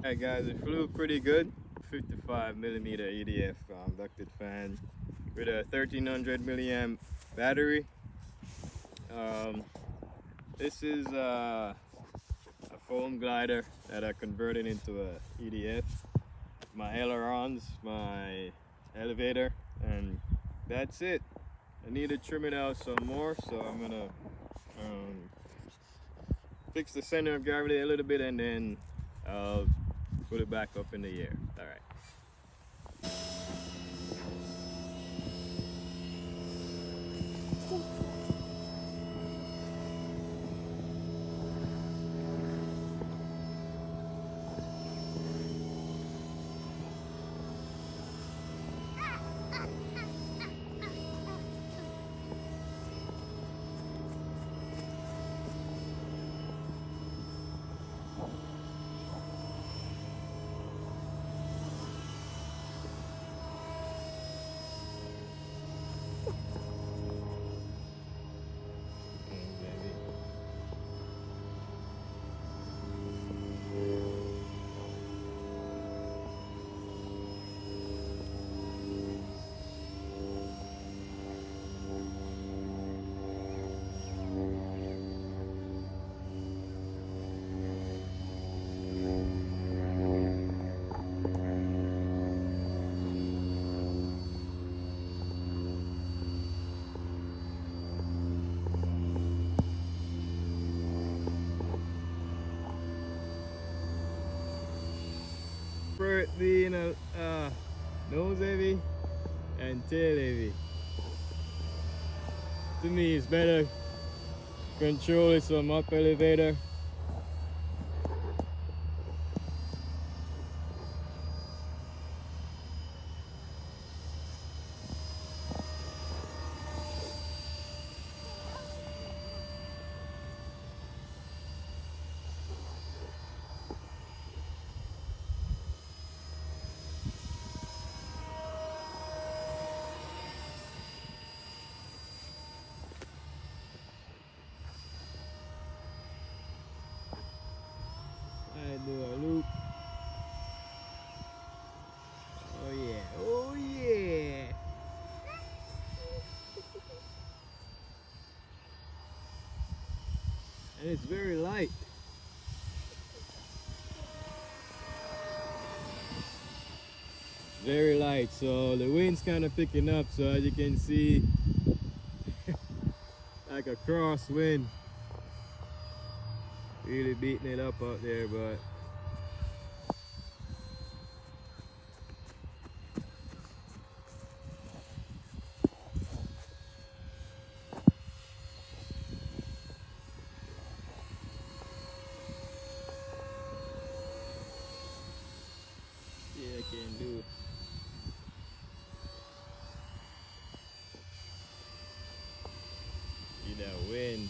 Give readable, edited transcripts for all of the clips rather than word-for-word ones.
Alright guys, it flew pretty good. 55mm EDF ducted fan with a 1300 milliamp battery. Um, this is a foam glider that I converted into a EDF. My ailerons, my elevator, and that's it. I need to trim it out some more, so I'm gonna fix the center of gravity a little bit and then I'll put it back up in the air. All right. For it being a nose heavy and tail heavy. To me, it's better control it from up elevator. I do a loop. Oh yeah, oh yeah. And it's very light. Very light, so the wind's kind of picking up, so as you can see, like a crosswind, really beating it up out there, but yeah, I can do. See that wind.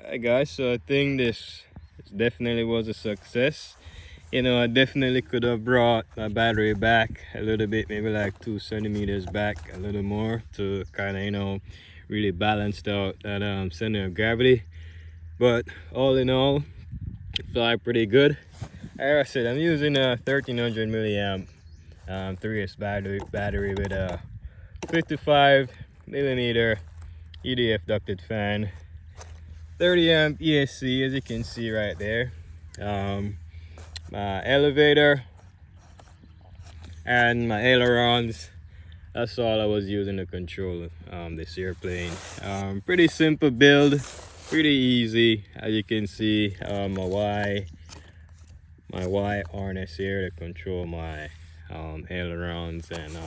Alright guys, so I think this definitely was a success. You know, I definitely could have brought my battery back a little bit, maybe like 2 centimeters back, a little more, to kind of, you know, really balance out that center of gravity. But all in all, it fly pretty good. Like I said, I'm using a 1300 milliamp 3S battery with a 55mm EDF ducted fan, 30 amp ESC, as you can see right there. My elevator and my ailerons, that's all I was using to control this airplane. Pretty simple build, pretty easy. As you can see, my Y harness here to control my ailerons, and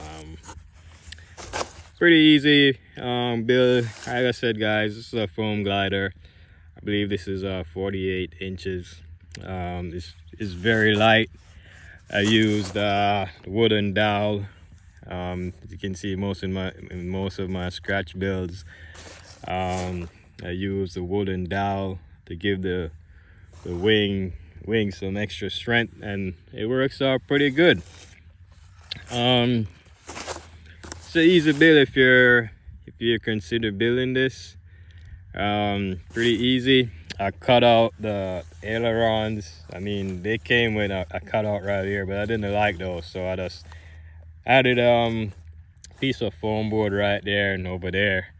pretty easy build. Like I said guys, this is a foam glider. I believe this is 48 inches. This is very light. I used wooden dowel. As you can see, in most of my scratch builds, I use the wooden dowel to give the wing some extra strength, and it works out pretty good. It's an easy build if you consider building this. Pretty easy. I cut out the ailerons. I mean, they came with a cutout right here, but I didn't like those, so I just added piece of foam board right there and over there.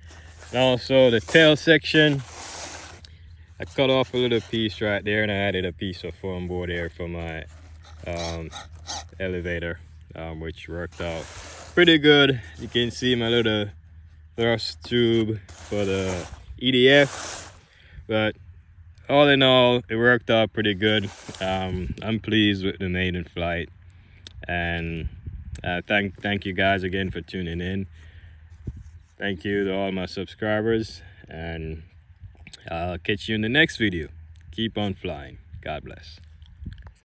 And also the tail section, I cut off a little piece right there, and I added a piece of foam board there for my elevator, which worked out pretty good. You can see my little thrust tube for the EDF, but all in all, it worked out pretty good. I'm pleased with the maiden flight, and thank you guys again for tuning in. Thank you to all my subscribers, and I'll catch you in the next video. Keep on flying. God bless.